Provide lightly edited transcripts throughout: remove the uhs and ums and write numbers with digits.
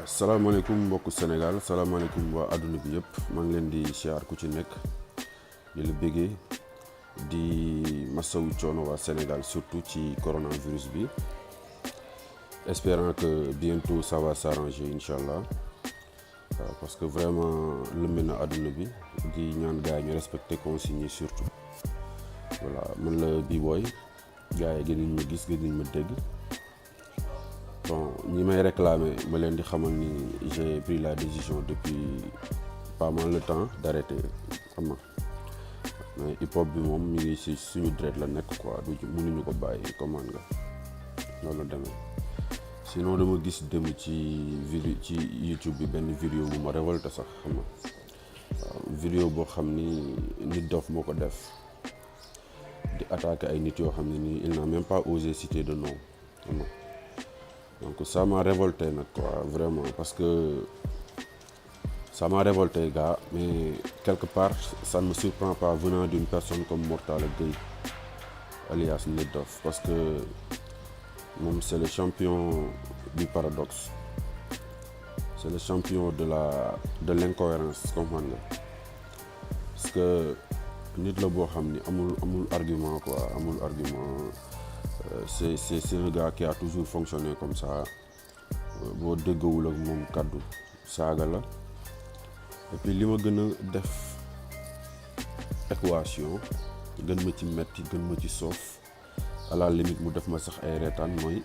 salaamaaleykum mbokku Sénégal salaamaaleykum waa àdduna bi yëpp maa ngi leen di siyaar ku ci nekk di la bëggee di masawu coono waa Sénégal surtout ci coronavirus bi espérant que bientôt ça va s'arranger incha allah parce que vraiment lëmbe na àdduna bi di ñaan gars yi ñu respecté consignes yi surtout voilà man la B-Boy gars yi gën nañ ma gis gën nañ ma dégg. Bon, ñi may réclamer ma leen di xamal ni j'ai pris la décision depuis pas mal de temps d'arrêter xam nga mais hip hop bi moom mi ngi ci suñu deret la nekk quoi du mënuñu ko bàyyi commande nga loolu la demee sinon dama gis dem ci YouTube bi benn vidéo bu ma révolté sax xam nga waaw vidéo boo xam ni nit dof moo ko def di attaquer ay nit yoo xam ne nii il n'a même pas osé citer de nom xam nga donc ça m'a révolté nag quoi vraiment parce que ça m'a révolté gars mais quelque part ça ne me surprend pas venant d'une personne comme Mor Talla Gueye alias Nit Doff parce que moom c'est le champion du paradoxe c'est le champion de l'incohérence comprendre nga parce que nit la boo xam ni amul argument quoi amul argument. C'est un gars qui a toujours fonctionné comme ça boo déggawul ak moom kàddu saaga la et puis li ma gën a def équation gën ma ci metti gën ma ci soof à la limite mu def ma sax ay reetaan mooy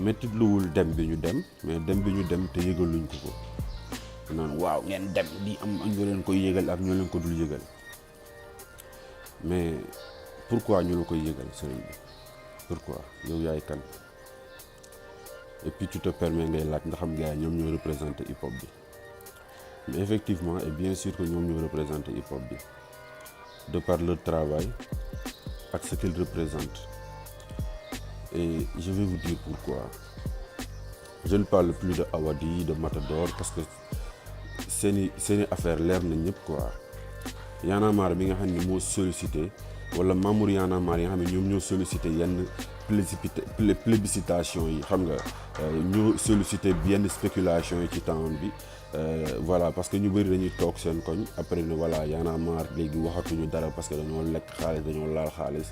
mettit luwul dem bi ñu dem mais dem bi ñu dem te yëgaluñ ko naan waaw ngeen dem di am ñoo leen koy yëgal ak ñoo leen ko dul yëgal mais pourquoi ñu la koy yëgal sëriñ bi pourquoi yow yaay kan et puis tu te permets ngay laaj nga xam gars yi ñoom ñoo représenté hip hop bi mais effectivement et bien sûr que ñoom ñoo représenté hip hop bi de par leur travail ak ce qu'ils représentent et je vais vous dire pourquoi je ne parle plus de Awadi de Matador parce que seeni affaire leer na ñëpp quoi Y'en a marre bi nga xam ne moo sollicité wala membre Y'en a marre yi nga xam ne ñoom ñoo sollicité yenn plébiscitation yi xam nga ñoo sollicité yenn spéculation yi ci temps bi voilà parce que ñu bëri dañuy toog seen koñ après ne voilà Y'en a marre léegi waxatuñu dara parce que dañoo lekk xaalis dañoo laal xaalis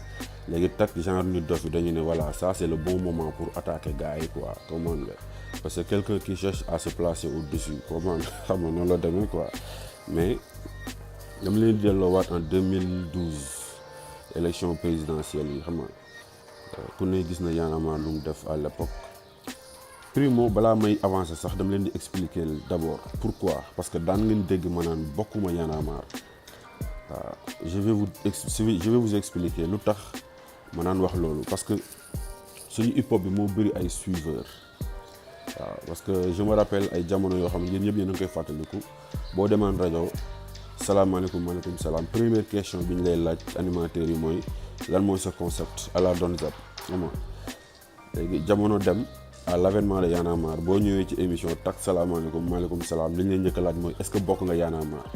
léegi tak genre Nit Doff bi dañu ne voilà ça c'est le bon moment pour attaquer gars yi quoi comment nga parce que quelqu'un qui cherche à se placer au-dessus comment xam nga noonu la demee quoi mais dama leen di delloowaat en 2012 élection présidentielle yi xam nga ku ne gis na Y'en a marre lu mu def à l'époque primo balaa may avancer sax dama leen di expliquer d'abord pourquoi parce que daan ngeen dégg ma naan bokkuma Y'en a marre waaw je vais vous expliquer lu tax ma naan wax loolu parce que suñu hip hop bi moo bëri ay suiveurs waaw parce que je me rappelle ay jamono yoo xam ne yéen ñëpp yéen a ngi koy fàttaliku boo demaan rajo salaamaaleykum maaleykum salaam première question bi ñu lay laaj animateurs yi mooy lan mooy sa concept à la Don Zap xam nga léegi jamono dem à l'avènement de Y'en a marre boo ñëwee ci émission tak salaamaaleykum maaleykum salaam li ñu lay njëkk a laaj mooy est-ce que bokk nga Y'en a marre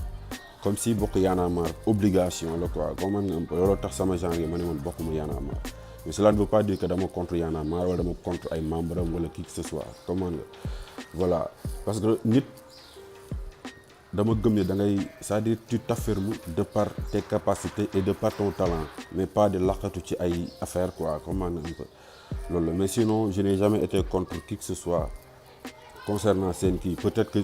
comme si bokk Y'en a marre obligation la quoi comme man nga un peu looloo tax sama genre yi ma ne man bokkuma Y'en a marre mais cela ne veut pas dire que dama contre Y'en a marre wala dama contre ay membres am wala qui que ce soit comme man nga voilà parce que nit dama gëm ne da ngay c'est-à-dire tu t'affirmes de par tes capacités et de par ton talent mais pas de laqatu ci ay affaires quoi comment un peu loolu la mais sinon je n'ai jamais été contre qui que ce soit concernant seen kii peut-être que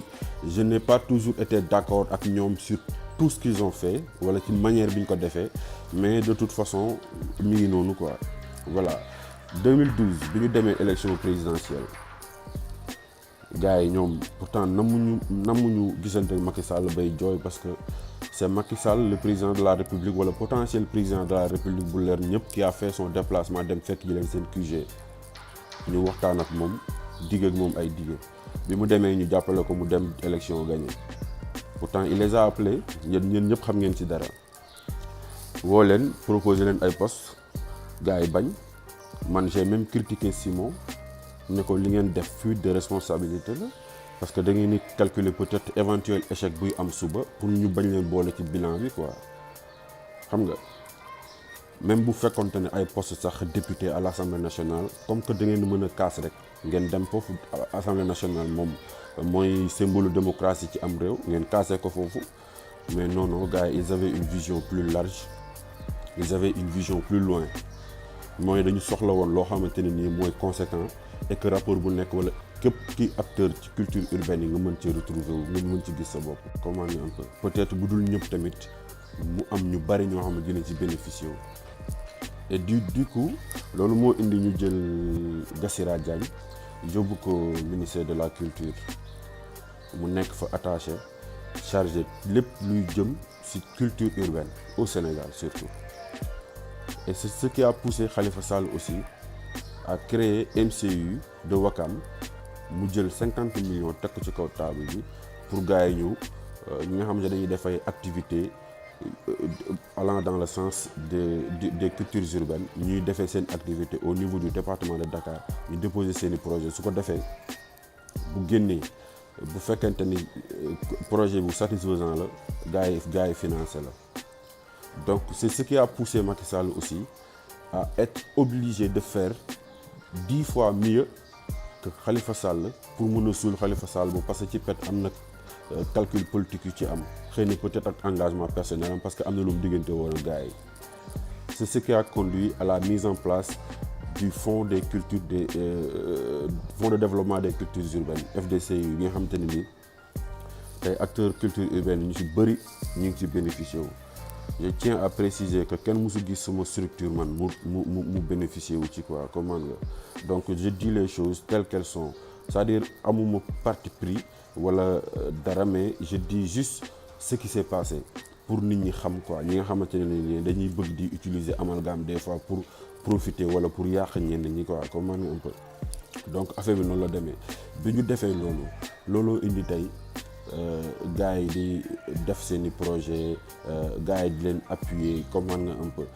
je n'ai pas toujours été d'accord ak ñoom sur tout ce qu'ils ont fait wala ci manière bi ñu ko defee mais de toute façon mi ngi noonu quoi voilà 2012 bi ñu demee élection présidentielle gars yi ñoom pourtant namuñu gisante Macky Sall bay jooy parce que c'est Macky Sall le président de la République wala potentiel président de la République bu leer ñëpp qui a fait son déplacement dem fekk ji leen seen QG ñu waxtaan ak moom digg ak moom ay digg bi mu demee ñu jàppale ko mu dem élection gagné pourtant il les a appelés ñeen ñëpp xam ngeen ci dara woo leen proposé leen ay postes gars yi bañ man j'ai même critiqué Simon ne ko li ngeen def fuite de responsabilité la parce que da ngeen di calculer peut-être éventuel échec buy am suba pour ñu bañ leen boole ci bilan bi quoi xam nga même bu fekkonte ne ay poste sax député à l'Assemblée nationale comme que da ngeen mën a kaas rek ngeen dem foofu assemblée nationale moom mooy symbole démocratie ci am réew ngeen kaase ko foofu. Mais non gars ils avaient une vision plus large, ils avaient une vision plus loin mooy dañu soxla woon loo xamante ne nii mooy conséquent et que rapport bu nekk wala képp ki acteur ci culture urbaine yi nga mën ci retrouver wu nga mën ci gis sa bopp. Comment dire un peu peut-être bu dul ñëpp tamit mu am ñu bari ñoo xam ne dinañ ci bénéficier wu. Et du coup loolu moo indi ñu jël Gassira Diagne yóbbu ko ministère de la culture mu nekk fa attaché chargé lépp luy jëm ci culture urbaine au Sénégal surtout. Et c'est ce qui a poussé Khalifa Sall aussi à créer MCU de Ouakam mu jël 50 millions teg ko ci kaw table bi pour gars yi ñëw ñi nga xam ne dañuy def ay activités allant dans le sens des cultures urbaines ñuy defee seen activité au niveau du département de Dakar ñu déposer seeni projet su ko defee bu génnee bu fekkente ni projet bu satisfaisant la gars yi financé la. Donc c'est ce qui a poussé Macky Sall aussi à être obligé de faire 10 fois mieux que Khalifa Sall pour mën a suul Khalifa Sall boobu parce que ci pet am na calcul politique yu ci am xëy na peut-être ak engagement personnel am parce que am na lu mu diggante woon ak gars yi. C'est ce qui a conduit à la mise en place du fonds des cultures fonds de développement des cultures urbaines FDCU yi nga xamante ne nii tey acteurs culture urbaine ñu ci bëri ñu ngi ci bénéficier wu. Je tiens à préciser que kenn musu gis sama structure man mu bénéficier wu ci quoi comment nga donc je dis les choses telles qu'elles sont c'est-à-dire amuma parti pris wala dara mais je dis juste ce qui s'est passé pour nit ñi xam quoi ñi nga xamante ne ni dañuy bëgg di utiliser amalgame des fois pour profiter wala pour yàq ñenn ñi quoi comment nga un peu donc affaire bi noonu la demee bi ñu defee looloo indi tey gars yi di def seeni projet gars yi di leen appuyer comment nga un peu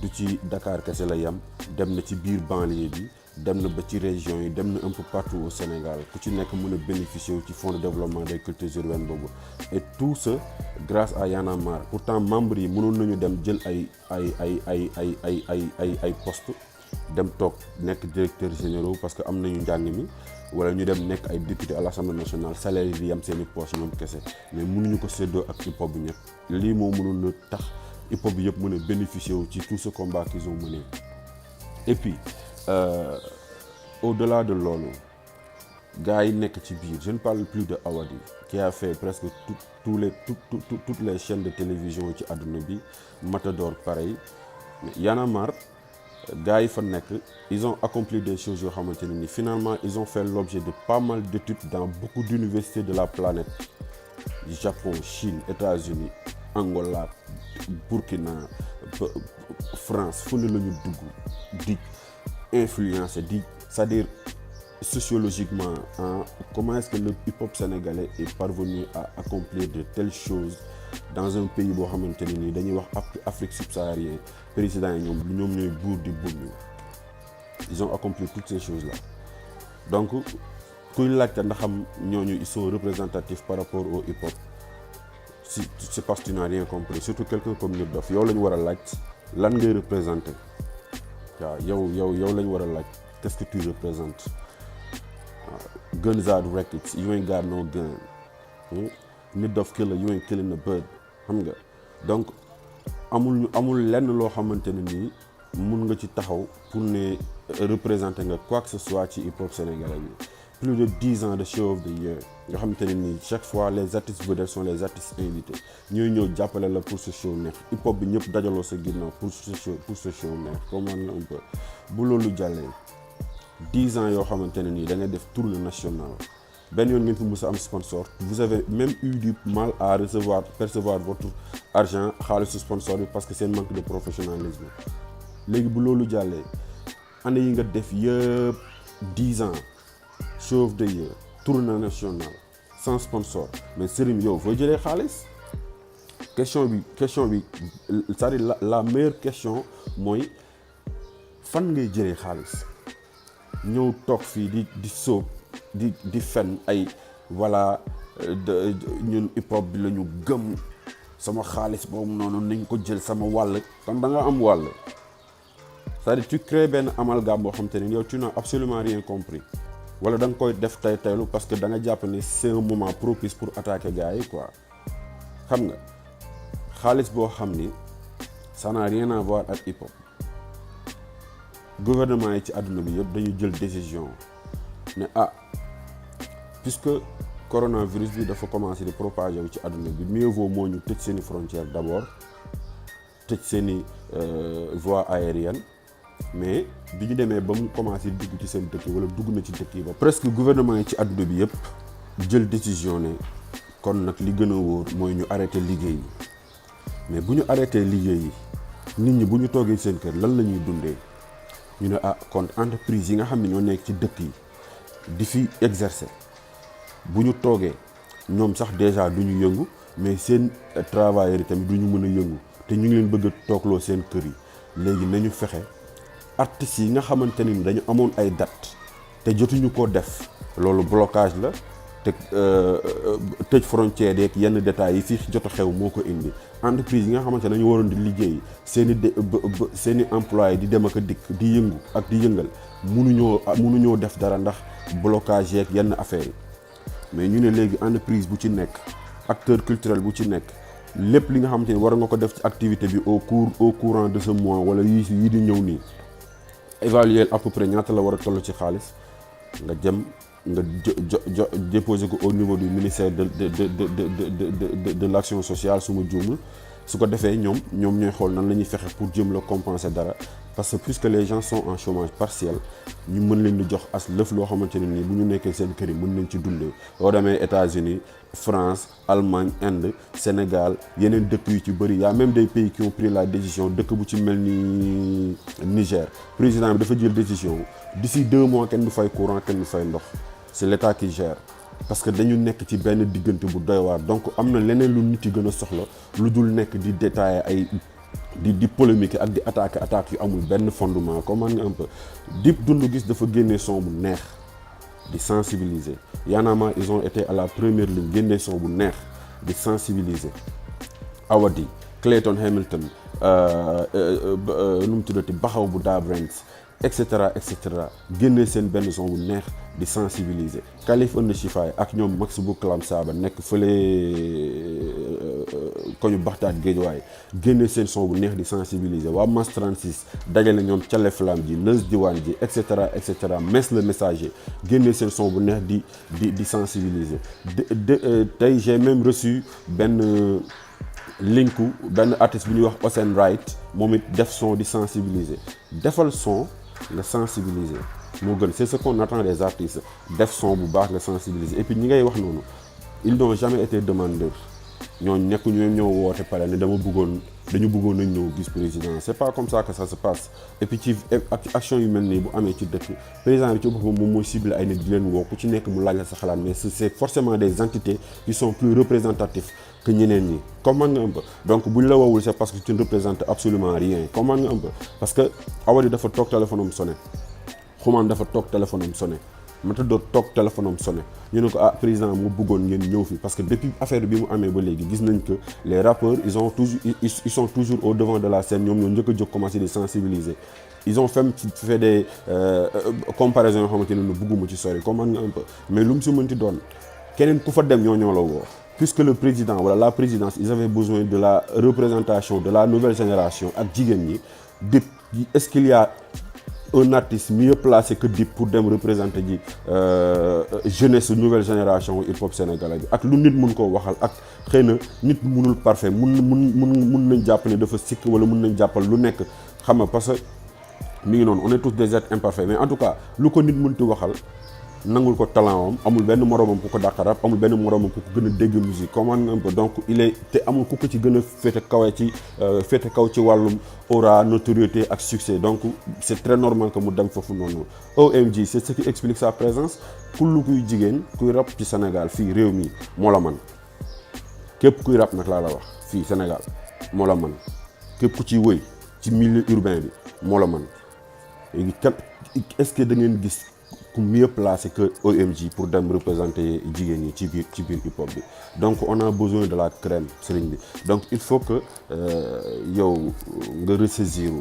du ci Dakar kese la yam dem na ci biir banlieue bi dem na ba ci région yi dem na un peu partout au Sénégal ku ci nekk mën a bénéficier wu ci fonds de développement des cultures urbaines boobu et tout ça grâce à Y'en a marre. Pourtant membres yi mënoon nañu dem jël ay poste dem toog nekk directeur généraux parce que am nañu njàng mi wala ñu dem nekk ay député à l'Assemblée nationale salaire yi di yam seeni poche ñoom kese mais mënuñu ko séddoo ak hip hop bi ñëpp lii moo mënoon na tax hip hop bi yëpp mën a bénéficier wu ci tout ce combat qu'ils ont mené. Et puis au-delà de loolu gars yi nekk ci biir je ne parle plus de Awadi qui a fait presque toutes les chaînes de télévision ci àdduna bi Matador pareil mais Y'en a marre gars yi fa nekk ils ont accompli des choses yoo xamante ne ni finalement ils ont fait l'objet de pas mal d'études dans beaucoup d'universités de la planète Japon, Chine, États-Unis, Angola, Burkina, France fu ne la ñu dugg di influencer di c'est-à-dire sociologiquement comment est-ce que le hip-hop sénégalais est parvenu à accomplir de telles choses dans un pays boo xamante ne nii dañuy wax Afrique subsaharienne président yi ñoom ñooy buur di bumi ils ont accompli toutes ces choses-là donc kuy laajte ndax xam ñooñu ils sont représentatifs par rapport au hip-hop si c'est parce que tu n'as rien compris surtout quelqu'un comme Nit Doff yow la ñu war a laaj lan ngay représenter waaw yow la ñu war a laaj qu'est-ce que tu représentes Guns Out Records you ain't got no gun Nit Doff killer you ain't killing a bird xam nga donc amul lenn loo xamante ne nii mun nga ci taxaw pour ne représenter nga quoi que ce soit ci hip-hop sénégalais bi plus de 10 ans de show of the year nga xamante ne nii chaque fois les artistes vedettes sont les artistes invités ñooy ñëw jàppale la pour ce show neex hip-hop bi ñëpp dajaloo sa ginnaaw pour ce show neex comment nga un peu bu loolu jàllee 10 ans yoo xamante ne nii da nga def tournée nationale benn yoon ngeen fi mës a am sponsor vous avez même eu du mal à percevoir votre argent xaalisu sponsor bi parce que c'est un manque de professionnalisme léegi bu loolu jàllee année yi nga def yëpp 10 ans show of the year tournée nationale sans sponsor mais Serigne yow foo jëlee xaalis question bi c'est-à-dire la meilleure question mooy fan ngay jëlee xaalis ñëw toog fii di sóob di fen ay voilà ñun hip hop bi la ñu gëm sama xaalis boobu noonu nañ ko jël sama wàll kon da nga am wàll c'est-à-dire tu crées benn amalgame boo xam te ne yow tu n'as absolument rien compris wala da nga koy def taylu parce que da nga jàpp ne c'est un moment propice pour attaquer gars yi quoi xam nga xaalis boo xam ni ça n'a rien à voir ak hip hop gouvernement yi ci àdduna bi yëpp dañu jël décision ne puisque coronavirus bi dafa commencé di propager wu ci àdduna bi mieux vaut moo ñu tëj seeni frontières d'abord tëj seeni voies aériennes mais bi ñu demee ba mu commencé dugg ci seen dëkk yi wala dugg na ci dëkk yi ba presque gouvernement yi ci àdduna bi yëpp jël décision ne kon nag li gën a wóor mooy ñu arrêté liggéey yi mais bu ñu arrêté liggéey yi nit ñi bu ñu toogee seen kër lan la ñuy dundee ñu ne kon entreprise yi nga xam ne ñoo nekk ci dëkk yi di fi exercer bu ñu toogee ñoom sax déjà du ñu yëngu mais seen travailleurs yi tamit du ñu mën a yëngu te ñu ngi leen bëgg a toogloo seen kër yi léegi nañu fexe artistes yi nga xamante ni dañu amoon ay date te jotuñu ko def loolu blocage la te tëj frontière yeeg yenn détails yi fii jot a xew moo ko indi entreprise yi nga xamante ne dañu waroon di liggéey seen i employés di dem ak a dikk di yëngu ak di yëngal mënuñoo def dara ndax blocage yeeg yenn affaires yi mais ñu ne léegi entreprise bu ci nekk acteur culturel bu ci nekk lépp li nga xamante ni war nga ko def ci activité bi au courant de ce mois wala yii di ñëw nii évaluer à peu près ñaata la war a toll ci xaalis nga jëm nga déposer ko au niveau du ministère de l'action sociale su ma juumul su ko defee ñoom ñooy xool nan la ñuy fexe pour jëm la compenser dara parce que puisque les gens sont en chômage partiel ñu mën leen di jox as lëf loo xamante ne nii bu ñu nekkee seen kër yi mën nañ ci dundee boo demee États-Unis France Allemagne Inde Sénégal yeneen dëkk yu ci bëri y a même des pays qui ont pris la décision dëkk bu ci mel ni Niger président bi dafa jël décision d'ici 2 mois kenn du fay courant kenn du fay ndox c'est l'État qui gère parce que dañu nekk ci benn diggante bu doy waar donc am na leneen lu nit yi gën a soxla lu dul nekk di détailler ay di polémique ak di attaque yu amul benn fondement comment nga un peu Dip Doundou Guiss dafa génnee son bu neex di sensibiliser Y'en a marre ils ont été à la première ligne génnee son bu neex di sensibiliser Awadi Clayton Hamilton nu mu tuddati Baxaw bu Da Brains et cetera génnee seen benn son bu neex di sensibiliser Khalif and Chifaay ak ñoom Max bu Clam Saba nekk fële koñu Baxtaat Géejawaay génnee seen son bu neex di sensibiliser waa Mass 36 dajale ñoom Thialé Flam ji Leuz Diwane ji et cetera Mess le Messager génnee seen son bu neex di sensibiliser tey j'ai même reçu benn linku benn artiste bu ñuy wax Osen Wright moom it def son di sensibiliser defal son nga sensibiliser moo gën c'est ce qu'on attend des artistes def son bu baax nga sensibiliser et puis ñi ngay wax noonu ils n'ont jamais été demandeurs ñooñu nekk ñoo woote pare ne dañu bëggoon nañ ñëw gis président c'est pas comme ça que ça se passe et puis ci action yu mel nii bu amee ci dëkk président bi ci boppam moom mooy ciblé ay nit di leen woo ku ci nekk mu laaj la sa xalaat mais c'est forcément des entités qui sont plus représentatifs que ñeneen ñi comprendre nga un peu donc bu ñu la woowul c'est parce que tu ne représentes absolument rien comprendre nga un peu parce que Awadi dafa toog téléphone am sonné Xuman dafa toog téléphone am sonné Matador toog téléphone am sonné ñu ne ko président mu bëggoon ngeen ñëw fi parce que depuis affaire bi mu amee ba léegi gis nañ que les rappeurs ils sont toujours au devant de la scène ñoom ñoo njëkk a jóg commencé di sensibiliser ils ont fait des comparaisons yoo xamante ne bëgguma ci sori comprendre nga un peu mais lu mu si mënti doon keneen ku fa dem ñoo la woo puisque le président wala la présidence ils avaient besoin de la représentation de la nouvelle génération ak jigéen ñi Dip est-ce qu'il y a un artiste mieux placé que Dip pour dem représenter ji jeunesse nouvelle génération hip hop sénégalais bi ak lu nit mun koo waxal ak xëy na nit munul parfait mun nañ jàpp ne dafa sikk wala mun nañ jàppal lu nekk xam nga parce que mi ngi noonu on est tous des êtres imparfaits mais en tout cas lu ko nit mënti waxal nangul ko talent am amul benn moroomam ku ko dàq rap amul benn moroomam ku ko gën a dégg musique comment nga ko donc il est te amul ku ko ci gën a féete kaw ci wàllum aura notoriété ak succès donc c'est très normal que mu dem foofu noonu OMG c'est ce qui explique sa présence kullu kuy jigéen kuy rap ci Sénégal fii réew mi moo la man képp kuy rap nag laa la wax fii Sénégal moo la man képp ku ciy wëy ci milieu urbain bi moo la man léegi est-ce que da ngeen gis ku mieux placé que OMG pour dem représenter jigéen ñi ci biir hip hop bi donc on a besoin de la crème sëriñ bi donc il faut que yow nga ressaisir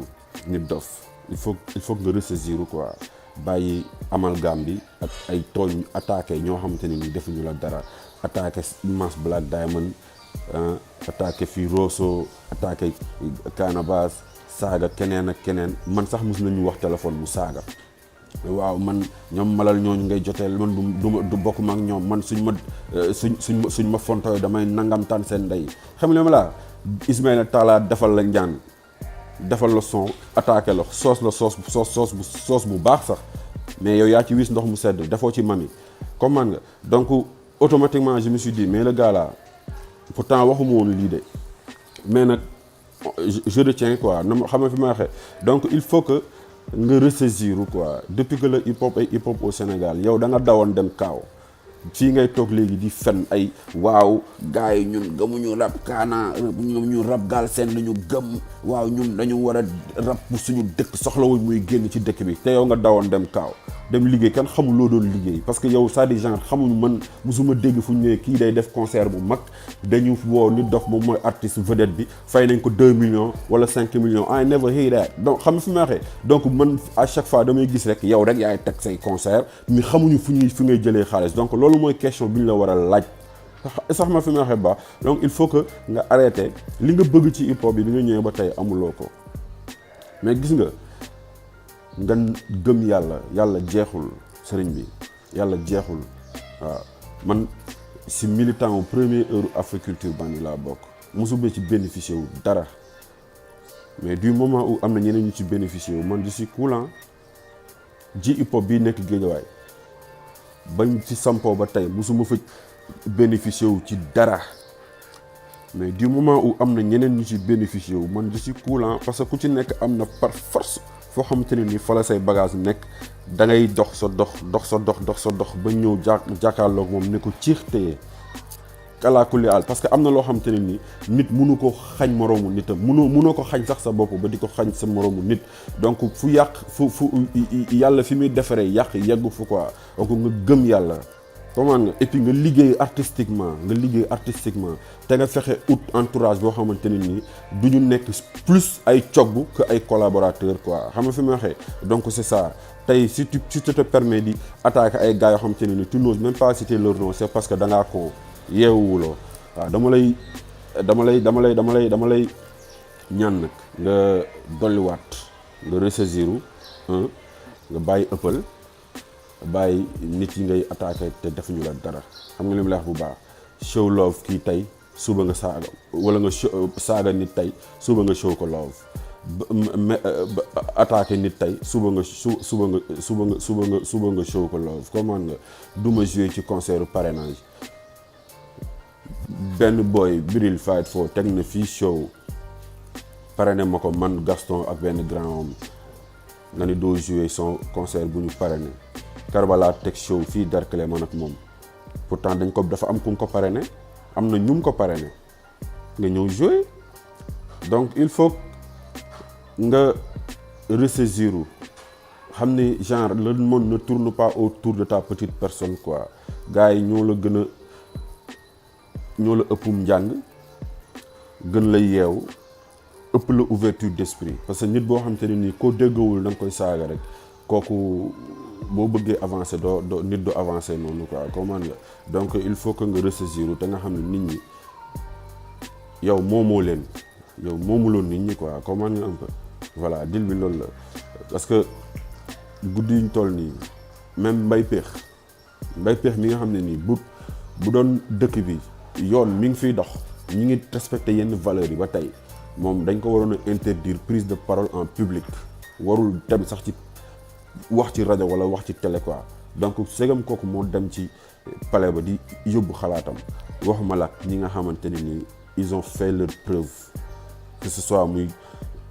Nit Doff il faut que nga ressaisir quoi bàyyi amalgame bi ak ay tooñ attaqué ñoo xamante ne ni defuñu la dara attaqué Mass Black Diamond attaqué fii Rosso attaqué Canabasse saaga keneen ak keneen man sax mos nañu wax téléphone mu saaga waaw man ñoom malal ñooñu ngay joteel man du bokk ma ak ñoom man suñ ma fontooy damay nangamtaan seen ndey xam nga ma laa Ismaïla Talla defal la njaan defal la son attaqué la soos bu baax sax mais yow yaa ci wis ndox mu sedd defoo ci mami comprendre nga donc automatiquement je me suis dit mais le gars là pourtant waxuma woon lii de mais nag je retiens quoi na xam nga fi ma waxee donc il faut que nga ressaisir quoi depuis que le hip hop au Sénégal yow da nga dawoon dem kaaw fii ngay toog léegi di fen ay waaw gars yi ñun gëmuñu rap kaana ñu rap Galsen la ñu gëm waaw ñun dañu war a rap bu suñu dëkk soxlawuñ muy génn ci dëkk bi te yow nga dawoon dem kaaw dem liggéey kenn xamul loo doon liggéey parce que yow ça di genre xamuñu man musuma dégg fu ñu ne kii day def concert bu mag dañu woo Nit Doff moom mooy artiste vedette bi fay nañ ko 2 millions wala 5 millions I never hear that donc xam nga fi ma waxee donc man à chaque fois damay gis rek yow rek yaay teg say concert mi xamuñu fu ngay jëlee xaalis donc loolu mooy question bi ñu la war a laaj sax ma fi ma waxee ba donc il faut que nga arrêté li nga bëgg ci hip hop bi nga ñëwee ba tey amuloo ko mais gis nga gëm yàlla jeexul sëriñ bi yàlla jeexul waaw man si militant au premier heure Africulture Band laa bokk mosuma ci bénéficier wu dara mais du moment où am na ñeneen ñu ci bénéficier wu man je suis coulant ji hip hop bii nekk Géejawaay bañ ci sampoo ba tey mosuma fa bénéficier wu ci dara mais du moment où am na ñeneen ñu ci bénéficier wu man je suis coulant parce que ku ci nekk am na par force foo xamante ne ni fa la say bagage nekk da ngay dox sa dox ba ñëw jàkkaarloog moom ne ko ciix téye kalaakulli àll parce que am na loo xamante ne ni nit mënu ko xañ moroomu nitam mënoo ko xañ sax sa bopp ba di ko xañ sa moroomu nit donc fu yàlla fi muy defaree yàq yeggu fu quoi donc nga gëm yàlla comment nga et puis nga liggéey artistiquement te nga fexe ut entourage boo xamante ne nii du ñu nekk plus ay cogg que ay collaborateurs quoi xam nga fi ma waxee donc c'est ça tey si tu te permets di attaquer ay gars yoo xamante ne nii tu n'oses même pas citer leur nom c'est parce que da ngaa ko yeewuwuloo waaw dama lay ñaan nag nga dolliwaat nga ressaisiru nga bàyyi ëppal bàyyi nit yi ngay attaqué te defuñu la dara xam nga li mu la wax bu baax show love kii tey suba nga saaga wala nga saaga nit tey suba nga show ko love attaqué nit tey suba nga show ko love comment nga duma jouer ci concert parrainage benn boy Bril Fight for teg na fii show parrainé ma ko man Gaston ak benn grand homme nga ni doo jouer son concert bu ñu parrainé Karbala teg show fii Derklé man ak moom pourtant dafa am ku ko parrainé am na ñum ko parrainé nga ñëw jouer donc il faut nga ressaisir xam ni genre le monde ne tourne pas autour de ta petite personne quoi gars yi ñoo la ëppum njàng gën la yeew ëpp la ouverture d'esprit parce que nit boo xam te ne nii koo déggawul da nga koy saaga rek kooku boo bëggee avancer doo nit du avancer noonu quoi comment nga donc il faut que nga ressaisir te nga xam ne nit ñi yow moomoo leen yow moomuloon nit ñi quoi comment nga un peu voilà dil bi loolu la parce que guddi yuñ toll nii même mbay peex mi nga xam ne nii bu doon dëkk bi yoon mi ngi fiy dox ñi ngi respecté yenn valeurs yi ba tey moom dañ ko waroon a interdire prise de parole en public warul dem sax ci wax ci rajo wala wax ci télé quoi donc segam kooku moo dem ci palais ba di yóbbu xalaatam waxuma la ñi nga xamante ne ni ils ont fait leur preuve que ce soit muy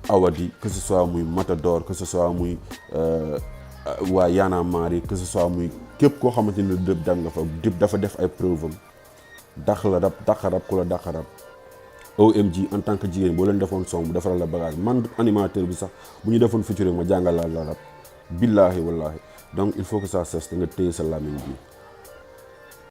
Awadi que ce soit muy Matador que ce soit muy waa Y'en a marre que ce soit muy képp koo xamante ne Dip dem nga fa Dip dafa def ay preuve am dàq rab ku la dàq rab OMG en tant que jigéen boo leen defoon son bu defaral la bagage man animateur bi sax bu ñu defoon featuring ma jàngal la rab billaahi wallaahi donc il faut que ça cesse da nga téye sa làmmiñ bi